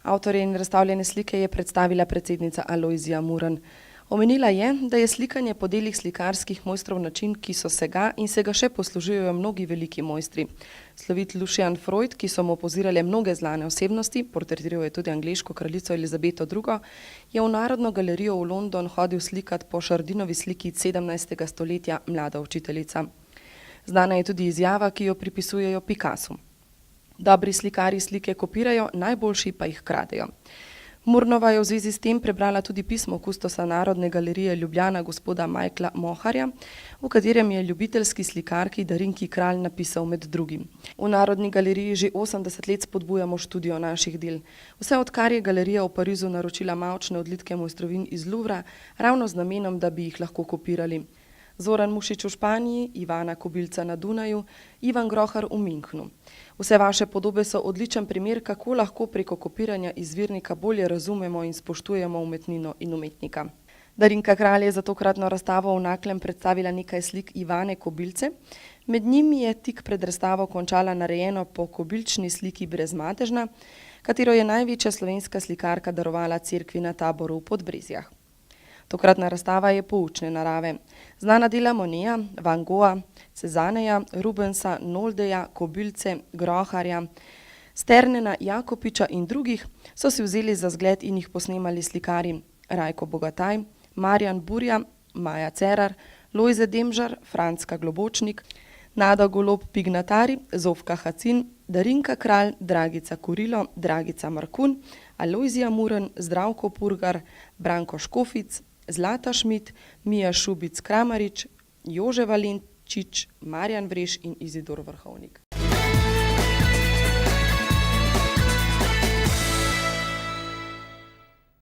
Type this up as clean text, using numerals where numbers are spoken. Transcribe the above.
Avtorje in razstavljene slike je predstavila predsednica Alojzija Murn. Omenila je, da je slikanje po delih slikarskih mojstrov način, ki so se ga in se ga še poslužujejo mnogi veliki mojstri. Slovit Lucian Freud, ki so mu pozirale mnoge znane osebnosti, portretiral je tudi angleško kraljico Elizabeto II., je v Narodno galerijo v London hodil slikat po Chardinovi sliki 17. stoletja Mlada učiteljica. Znana je tudi izjava, ki jo pripisujejo Picassu. Dobri slikarji slike kopirajo, najboljši pa jih kradejo. Murnova je v zvezi s tem prebrala tudi pismo kustosa Narodne galerije Ljubljana gospoda Michaela Moharja, v katerem je ljubiteljski slikarki Darinki Kralj napisal med drugim: V Narodni galeriji že 80 let spodbujamo študijo naših del. Vse odkar je galerija v Parizu naročila mavčne odlitke mojstrovin iz Louvra, ravno z namenom, da bi jih lahko kopirali. Zoran Mušič v Španiji, Ivana Kobilca na Dunaju, Ivan Grohar v Münchnu. Vse vaše podobe so odličen primer, kako lahko preko kopiranja izvirnika bolje razumemo in spoštujemo umetnino in umetnika. Darinka Kralj je za tokratno razstavo v Naklem predstavila nekaj slik Ivane Kobilce. Med njimi je tik pred razstavo končala narejeno po kobilčni sliki Brezmadežna, katero je največja slovenska slikarka darovala cerkvi na Taboru v Podbrezjah. Tokratna razstava je poučne narave. Znana dela Moneta, Van Gogha, Cezaneja, Rubensa, Noldeja, Kobilce, Groharja, Sternena, Jakopiča in drugih so si vzeli za zgled in jih posnemali slikarji Rajko Bogataj, Marjan Burja, Maja Cerar, Lojze Demžar, Francka Globočnik, Nada Golob Pignatari, Zofka Hacin, Darinka Kralj, Dragica Kurilo, Dragica Markun, Alojzija Murn, Zdravko Purgar, Branko Škofic, Zlata Šmid, Mija Šubic Kramarič, Jože Valenčič, Marjan Vreš in Izidor Vrhovnik.